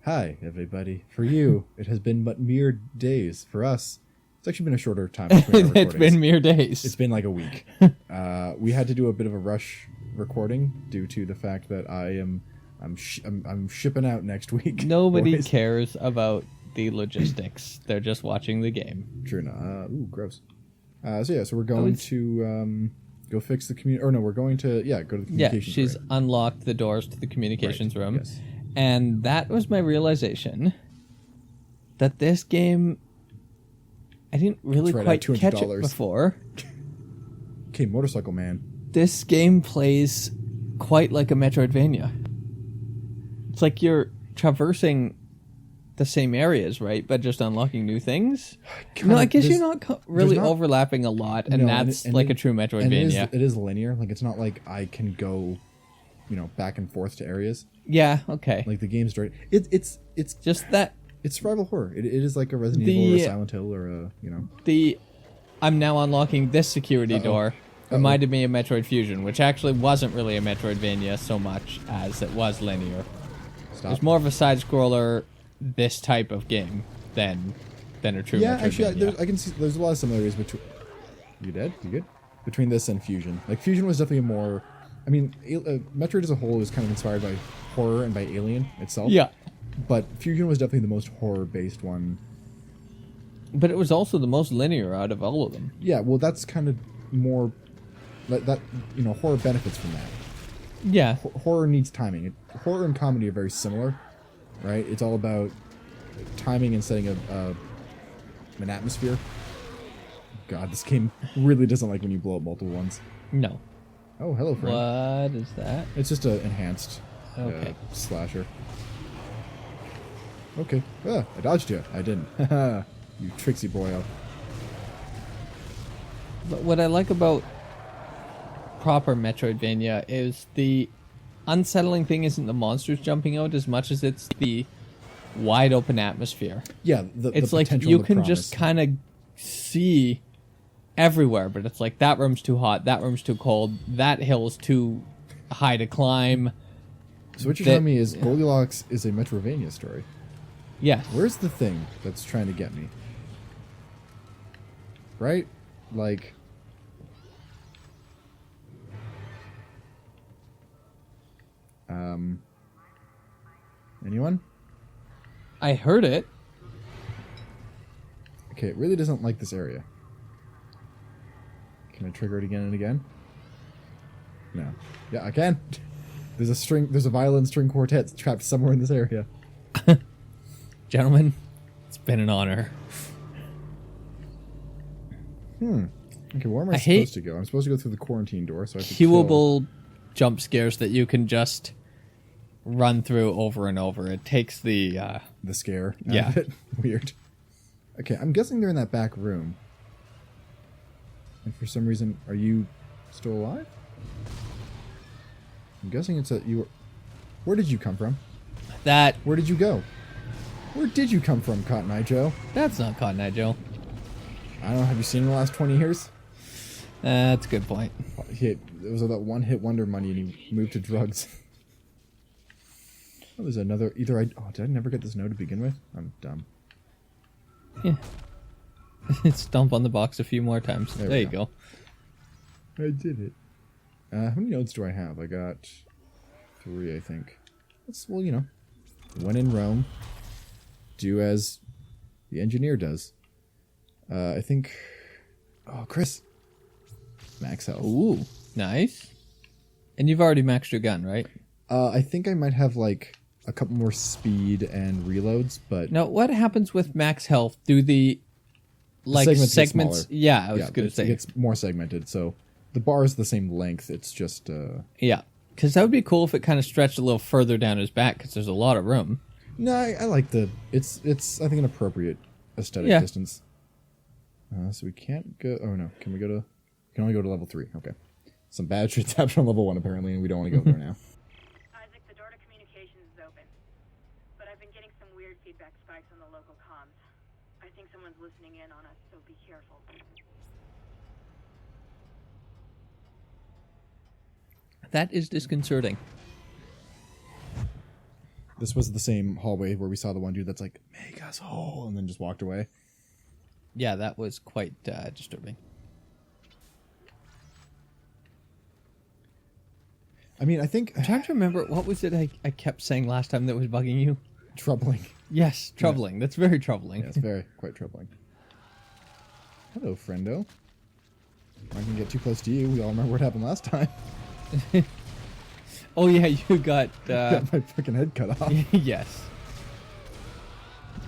Hi, everybody. For you, it has been but mere days. For us, it's actually been a shorter time between our It's been mere days. It's been like a week. We had to do a bit of a rush recording due to the fact that I'm shipping out next week. Nobody boys. cares about the logistics. They're just watching the game. True enough. Ooh, gross. So we're going to go fix the community. Or no, we're going to go to the communications room. She's unlocked the doors to the communications room. Yes. And that was my realization that this game, I didn't really quite catch it before. Okay, Motorcycle Man. This game plays quite like a Metroidvania. It's like you're traversing the same areas, right? But just unlocking new things. No, I guess you're not really overlapping a lot, and that's like a true Metroidvania. It is linear. Like, it's not like I can go, back and forth to areas. Yeah, okay. Like, the game's straight. It's just that. It's survival horror. It is like a Resident Evil or a Silent Hill or a, I'm now unlocking this security door. Reminded me of Metroid Fusion, which actually wasn't really a Metroidvania so much as it was linear. It was more of a side-scroller, this type of game than a true Metroidvania. Yeah, actually, I can see there's a lot of similarities between... You dead? You good? Between this and Fusion. Like, Fusion was definitely a more... I mean, Metroid as a whole is kind of inspired by horror and by Alien itself. Yeah. But Fusion was definitely the most horror-based one. But it was also the most linear out of all of them. Yeah, well, that's kind of more... horror benefits from that. Yeah. Horror needs timing. Horror and comedy are very similar, right? It's all about timing and setting an atmosphere. God, this game really doesn't like when you blow up multiple ones. No. Oh, hello, friend. What is that? It's just an enhanced slasher. Okay. I dodged you. I didn't. You tricksy boyo. But what I like about proper Metroidvania is the unsettling thing isn't the monsters jumping out as much as it's the wide open atmosphere. Yeah, it's like you can just kind of see everywhere, but it's like that room's too hot, that room's too cold, that hill's too high to climb. So what you're telling me is Goldilocks is a Metroidvania story. Yeah. Where's the thing that's trying to get me? Right? Like... Anyone? I heard it. Okay, it really doesn't like this area. Can I trigger it again and again? No. Yeah, I can. There's a violin string quartet trapped somewhere in this area. Gentlemen, it's been an honor. Okay, where am I supposed to go? I'm supposed to go through the quarantine door, so I have to queuable jump scares that you can just run through over and over. It takes the scare out of it. Weird. Okay, I'm guessing they're in that back room. And for some reason, are you still alive? I'm guessing it's where did you come from? Where did you go? Where did you come from, Cotton Eye Joe? That's not Cotton Eye Joe. I don't know, have you seen in the last 20 years? That's a good point. It was that one-hit wonder money and he moved to drugs. Oh, there's another... did I never get this note to begin with? I'm dumb. Yeah. Stomp on the box a few more times. There you go. I did it. How many notes do I have? I got 3, I think. When in Rome, do as the engineer does. I think... Oh, Chris. Max health. Ooh, nice. And you've already maxed your gun, right? I think I might have, a couple more speed and reloads, but... Now, what happens with max health? Do the segments... Yeah, I was going to say. It's more segmented, so the bar is the same length. It's just... Yeah, because that would be cool if it kind of stretched a little further down his back, because there's a lot of room. No, I like the... It's I think, an appropriate aesthetic distance. So we can't go... Oh, no. Can we go to... We can only go to level 3. Okay. Some bad shit's happened on level 1, apparently, and we don't want to go there now. Isaac, the door to communications is open. But I've been getting some weird feedback spikes on the local comms. I think someone's listening in on us, so be careful. That is disconcerting. This was the same hallway where we saw the one dude that's like, make us whole, and then just walked away. Yeah, that was quite disturbing. I mean, I think... I'm trying to remember, what was it I kept saying last time that was bugging you? Troubling. Yes, troubling. Yeah. That's very troubling. Yeah, it's very, quite troubling. Hello, friendo. I'm not going to get too close to you. We all remember what happened last time. Oh, yeah, you got... got my fucking head cut off. Yes.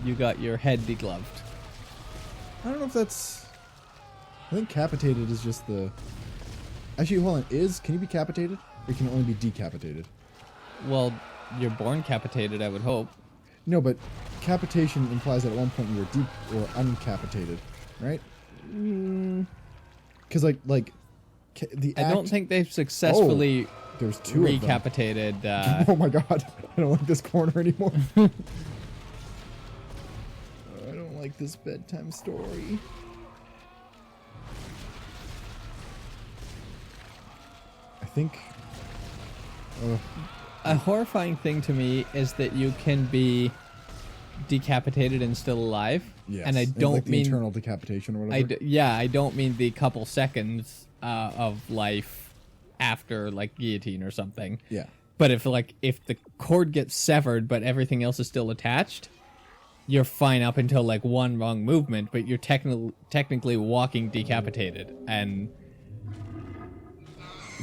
You got your head degloved. I don't know if that's... I think capitated is just the... Actually, hold on. Can you be capitated? Or can it only be decapitated? Well, you're born capitated, I would hope. No, but capitation implies that at one point you were deep or uncapitated, right? Because the act... I don't think they've successfully there's two recapitated. Oh my god! I don't like this corner anymore. I don't like this bedtime story. I think. A horrifying thing to me is that you can be decapitated and still alive. Yes. And I don't like the mean internal decapitation or whatever. I don't mean the couple seconds of life after like guillotine or something. Yeah. But if the cord gets severed but everything else is still attached, you're fine up until like one wrong movement, but you're technically walking decapitated, and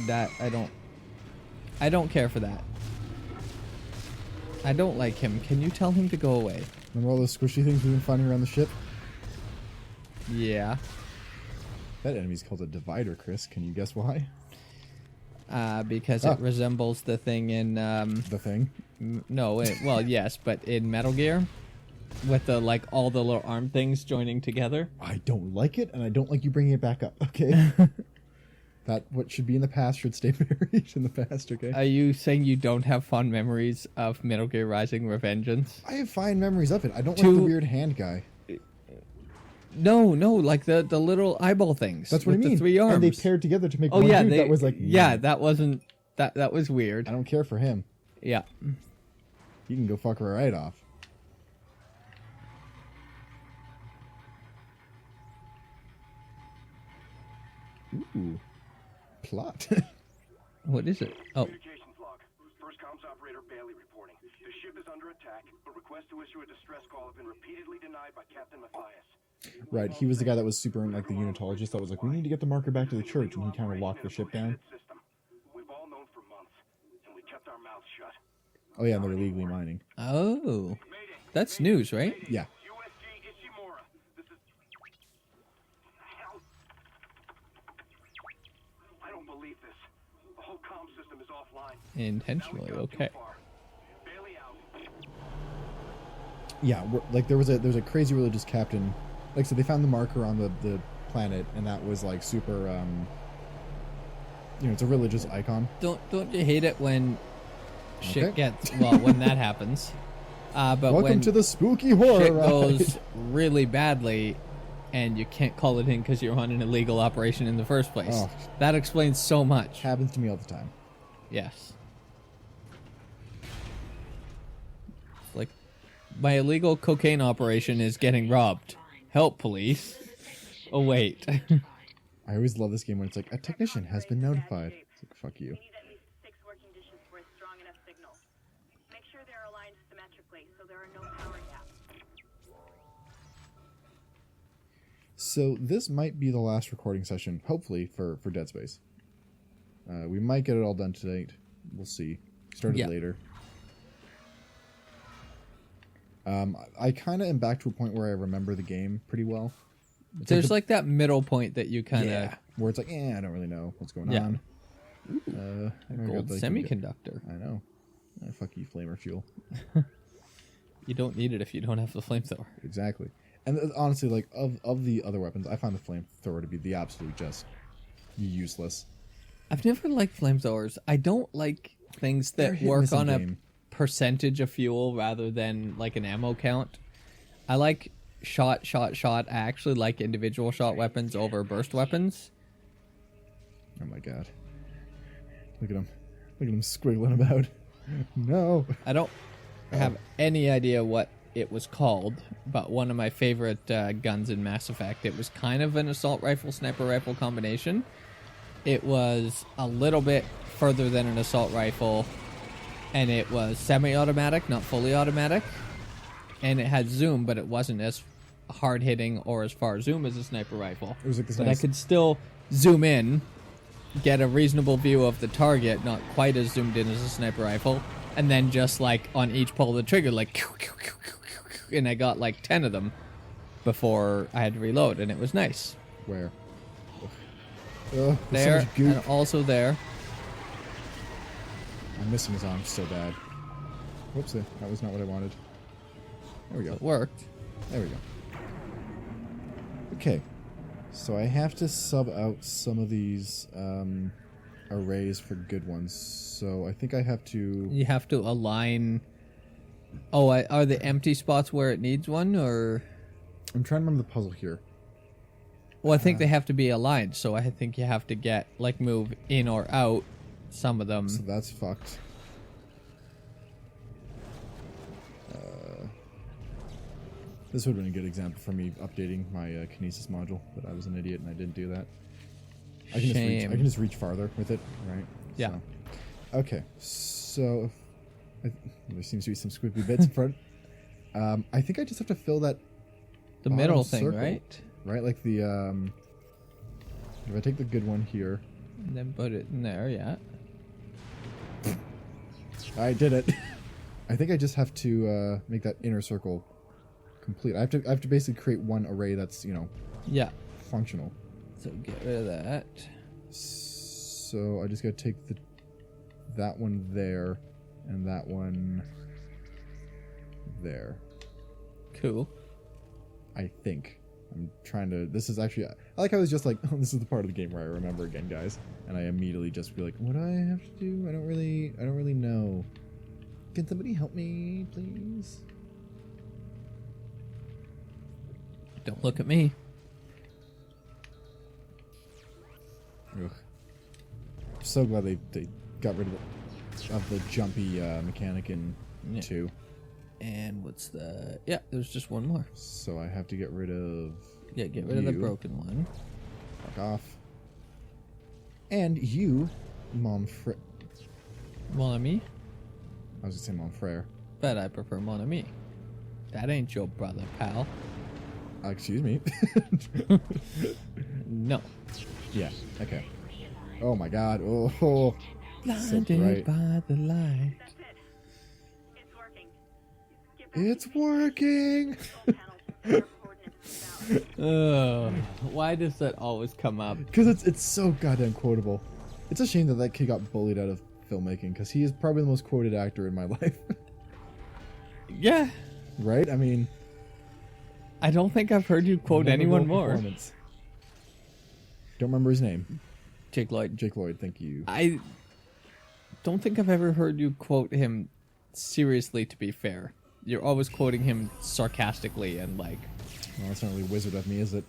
that I don't care for that. I don't like him. Can you tell him to go away? Remember all those squishy things we've been finding around the ship? Yeah. That enemy's called a divider, Chris. Can you guess why? Because it resembles the thing in... The thing? Well, yes, but in Metal Gear, with the all the little arm things joining together. I don't like it, and I don't like you bringing it back up, okay? That what should be in the past should stay buried in the past, okay? Are you saying you don't have fond memories of Metal Gear Rising: Revengeance? I have fine memories of it. I don't like the weird hand guy. No, like the little eyeball things. That's what I mean. The 3 arms. And they paired together to make one yeah, dude that was like... Yeah, that wasn't... That was weird. I don't care for him. Yeah. You can go fuck her right off. Ooh. Plot. What is it? Oh. Communications log. First comms operator Bailey reporting. The ship is under attack, but requests to issue a distress call have been repeatedly denied by Captain Matthias. Right, he was the guy that was super in, like, the unitologist that was like, we need to get the marker back to the church, and he kind of locked the ship down. We've all known for months, and we kept our mouths shut. Oh yeah, and they're illegally mining. Oh. That's news, right? Yeah. USG Ishimura. This is... Hell... I don't believe this. The whole comm system is offline. Intentionally, okay. Bailey out. Yeah, like there was a crazy religious captain. Like I said, they found the marker on the planet, and that was like super. It's a religious icon. Don't you hate it when shit Okay. gets when that happens? But Welcome when to the spooky horror shit ride. goes really badly, and you can't call it in because you're on an illegal operation in the first place. Oh. That explains so much. Happens to me all the time. Yes. Like, my illegal cocaine operation is getting robbed. Help, police. Oh, wait. I always love this game when it's like a technician has been notified. It's like, fuck you. We need at least 6 working dishes for a strong enough signal. Make sure they're aligned symmetrically so there are no power gaps. So this might be the last recording session, hopefully, for Dead Space. We might get it all done tonight. We'll see. Started later. I kind of am back to a point where I remember the game pretty well. It's There's like that middle point that you kind of... where it's like, I don't really know what's going Yeah. on. A gold semiconductor. I know. Fuck you, flamer fuel. You don't need it if you don't have the flamethrower. Exactly. And honestly, like, of the other weapons, I find the flamethrower to be the absolute just useless. I've never liked flamethrowers. I don't like things They're that hit and work miss in on a game. percentage of fuel rather than like an ammo count. I like shot. I actually like individual shot weapons over burst weapons. Oh my god. Look at him. Look at him squiggling about. No. I don't have any idea what it was called, but one of my favorite guns in Mass Effect. It was kind of an assault rifle, sniper rifle combination. It was a little bit further than an assault rifle, and it was semi-automatic, not fully automatic. And it had zoom, but it wasn't as hard-hitting or as far zoom as a sniper rifle. It was like this But nice... I could still zoom in, get a reasonable view of the target, not quite as zoomed in as a sniper rifle, and then just like on each pull of the trigger, like, and I got like 10 of them before I had to reload, and it was nice. Where? Ugh, there's so There, much goop. and also there. I'm missing his arm so bad. Whoopsie, that was not what I wanted. There we go. It worked. There we go. Okay, so I have to sub out some of these arrays for good ones. So I think I have to... You have to align... Oh, are the empty spots where it needs one, or... I'm trying to remember the puzzle here. Well, I think they have to be aligned, so I think you have to get, like, move in or out some of them. So that's fucked. This would have been a good example for me updating my kinesis module, but I was an idiot and I didn't do that. I can just reach farther with it, right? Yeah. So. Okay, so there seems to be some squiggly bits in front. I think I just have to fill that The bottom middle thing, circle, right? Right, like the if I take the good one here, And then put it in there, yeah. I did it. I think I just have to make that inner circle complete. I have to basically create one array that's, you know, Yeah. functional. So get rid of that. So I just gotta take that one there and that one there. Cool. I think. I'm trying to... This is actually... I like how I was just like, oh, this is the part of the game where I remember again, guys. And I immediately just be like, what do I have to do? I don't really know. Can somebody help me, please? Don't look at me. Ugh. I'm so glad they got rid of the jumpy mechanic in 2. And what's the... Yeah, there's just one more. So I have to get rid of... Yeah, get rid of the you. broken one. Fuck off. And you, Mon Frere. Mon ami? I was gonna say Mon Frere. But I prefer mon ami. That ain't your brother, pal. Excuse me. No. Yeah, okay. Oh my god. Oh, so Blinded bright. by the light. That's it. It's working. Get back It's to the working! control panel to confirm coordinates to the valley. Why does that always come up? Because it's so goddamn quotable. It's a shame that that kid got bullied out of filmmaking, because he is probably the most quoted actor in my life. Yeah. Right? I mean... I don't think I've heard you quote anyone memorable more. performance. Don't remember his name. Jake Lloyd. Jake Lloyd, thank you. I don't think I've ever heard you quote him seriously, to be fair. You're always quoting him sarcastically and like Well, that's not really wizard of me, is it?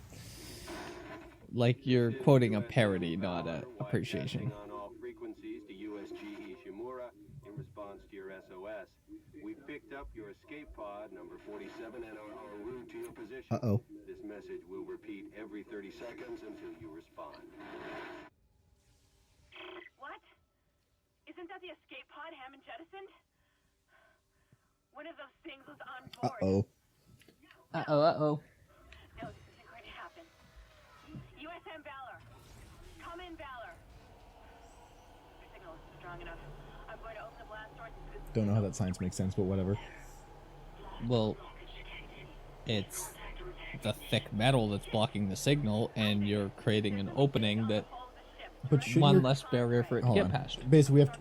you're quoting a parody, not a appreciation. On all frequencies to USG Ishimura in response to your SOS. We picked up your escape pod number 47 and are en route to your position. Uh-oh. This message will repeat every 30 seconds until you respond. What? Isn't that the escape pod Hammond jettisoned? One of those things was on board. Uh-oh. Uh-oh. No, this isn't going to happen. USM Valor. Come in, Valor. Your signal isn't strong enough. I'm going to open the blast doors. Don't know how that science makes sense, but whatever. Well, it's the thick metal that's blocking the signal, and you're creating an opening that But should one your- less barrier for it to Hold get on. past. Basically, we have to,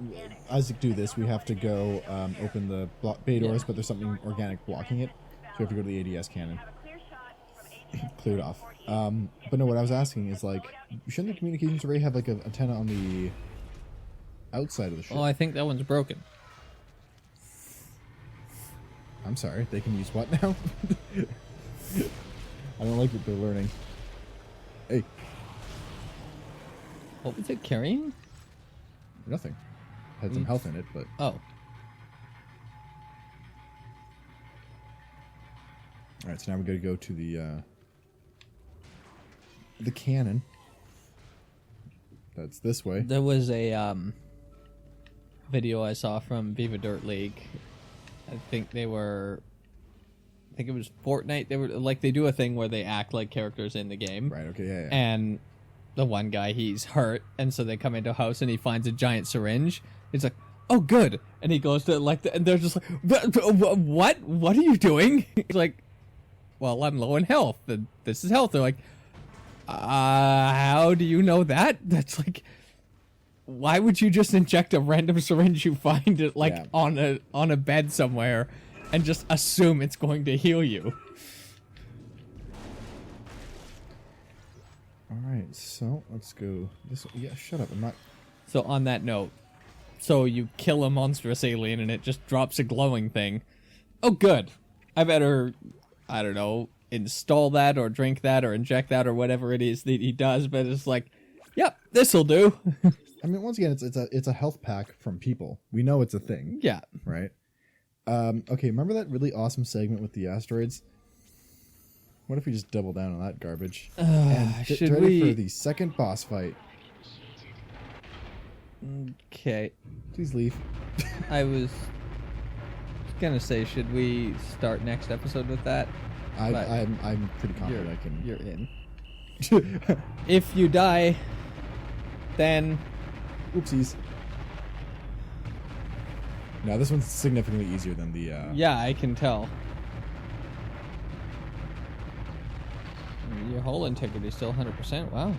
as to do this, we have to go open the bay doors, Yeah. but there's something organic blocking it, so we have to go to the ADS cannon. Have a clear shot from Clear it off. But no, what I was asking is, like, shouldn't the communications array have, like, an antenna on the outside of the ship? Oh, I think that one's broken. I'm sorry, they can use what now? I don't like what they're learning. Hey, What was it carrying? nothing. Had some health in it, but... Oh. All right, so now we got to go to the cannon. That's this way. There was a video I saw from Viva Dirt League. I think it was Fortnite. They were like, they do a thing where they act like characters in the game. Right. Okay. Yeah. And the one guy, he's hurt, and so they come into a house and he finds a giant syringe. He's like, "Oh, good," and he goes to and they're just like, "What? What are you doing?" He's like, "Well, I'm low in health. And this is health." They're like, "How do you know that?" That's like, why would you just inject a random syringe you find it like on a bed somewhere, and just assume it's going to heal you? All right, so let's go this way. Yeah, shut up. I'm not. So on that note, so you kill a monstrous alien and it just drops a glowing thing. Oh, good. I better, I don't know, install that or drink that or inject that or whatever it is that he does. But it's like, yep, this'll do. I mean, once again, it's a health pack from people. We know it's a thing. Yeah. Right. Okay. Remember that really awesome segment with the asteroids? What if we just double down on that garbage and get should ready we- for the second boss fight? Okay. Please leave. I was gonna say, should we start next episode with that? But I'm pretty confident I can. You're in. If you die, then Oopsies. No, this one's significantly easier than the. yeah, I can tell. Your whole integrity is still 100%. Wow.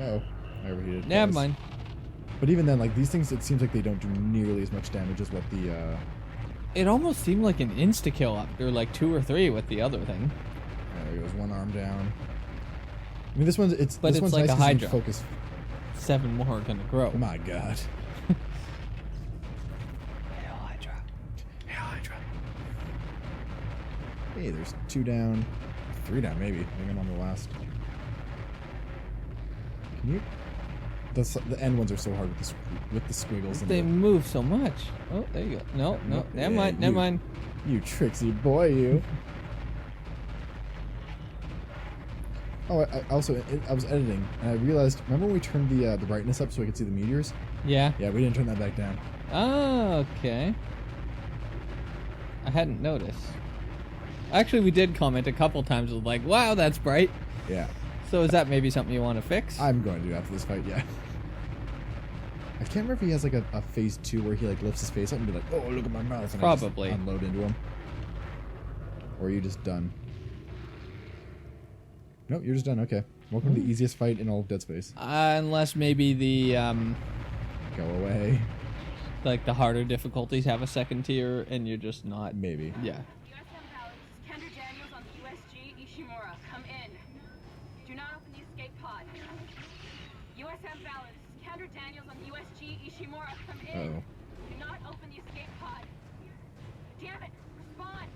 Oh, I overheated. Never Yes. mind. But even then, like these things, it seems like they don't do nearly as much damage as what the. It almost seemed like an insta kill after like 2 or 3 with the other thing. There goes one arm down. I mean, this one's it's. But this it's one's like nice a 'cause you can Hydra. Focus. 7 more are gonna grow. Oh my god. Hell, Hydra. Hell, Hydra. Hey, there's 2 down, 3 down maybe. I think I'm on the last. Can you? The end ones are so hard with the squiggles. And They move so much. Oh, there you go. No, No, never yeah, mind, never you- mind. You tricksy boy, you. Oh, I also I was editing and I realized. Remember when we turned the brightness up so I could see the meteors? Yeah. Yeah, we didn't turn that back down. Oh, okay. I hadn't noticed. Actually, we did comment a couple times with like, wow, that's bright. Yeah, So is that maybe something you want to fix? I'm going to do after this fight. Yeah. I can't remember if he has like a phase 2 where he like lifts his face up and be like, "Oh, look at my mouth," and Probably. I just unload into him. Or are you just done? Nope, you're just done. Okay. Welcome to the easiest fight in all of Dead Space. Unless maybe the Go away. like the harder difficulties have a second tier and you're just not. Maybe. Yeah. USM Valor, this is Kendra Daniels on the USG Ishimura. Come in. Do not open the escape pod. USM Valor, this is Kendra Daniels on the USG Ishimura. Come in. Uh-oh. Do not open the escape pod. Damn it! Respond.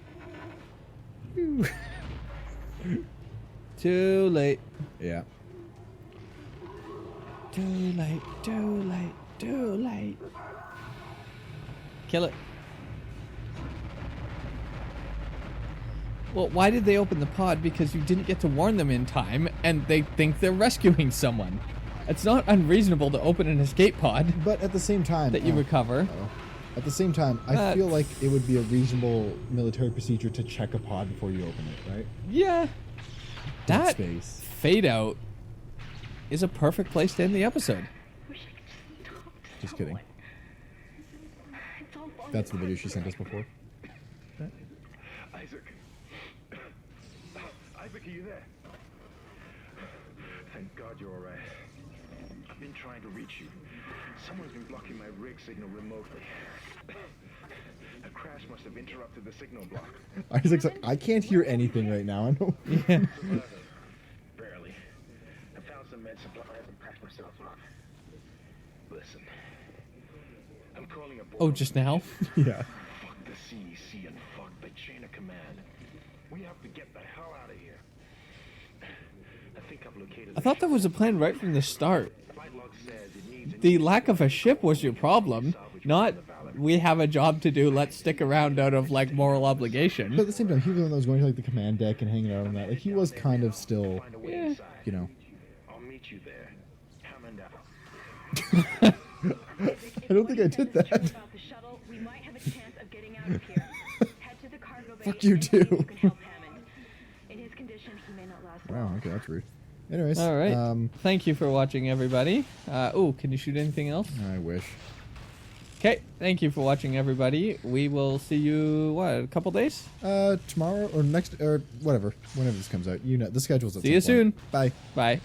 Too late. Yeah. Too late. Too late. Too late. Kill it. Well, why did they open the pod? Because you didn't get to warn them in time, and they think they're rescuing someone. It's not unreasonable to open an escape pod But at the same time, that you recover. At the same time, I Uh, feel like it would be a reasonable military procedure to check a pod before you open it, right? Yeah. Dead That Space. fade out is a perfect place to end the episode. Just kidding. That's the video she sent us before. Isaac. Isaac, are you there? Thank God you're alright. I've been trying to reach you. Someone's been blocking my rig signal remotely. A crash must have interrupted the signal block. Isaac's like, I can't hear anything right now. I know. Yeah. Barely. I found some med supplies and packed myself up. Listen. I'm calling a Oh, just now? Yeah. Fuck the CEC and fuck the chain of command. We have to get the hell out of here. I think I've located I thought that was a plan right from the start. Flight log says it needs The lack of a ship was your problem, not we have a job to do. Let's stick around out of like moral obligation. But at the same time, he was the one that was going to like the command deck and hanging out on that. Like he was kind of still, Find a way Yeah. inside. you know. I'll meet you there. Come and out. I don't think I did that. About the shuttle, we might have a chance of getting out of here. Head to the cargo bay. Fuck you and see if too. you can help Hammond. In his condition, he may not last long. Wow. Okay, that's rude. Anyways. All right. Thank you for watching, everybody. Oh, can you shoot anything else? I wish. Okay. Thank you for watching, everybody. We will see you, what, a couple days? Tomorrow or next or whatever, whenever this comes out. You know, the schedule's at See you some point. soon. Bye. Bye.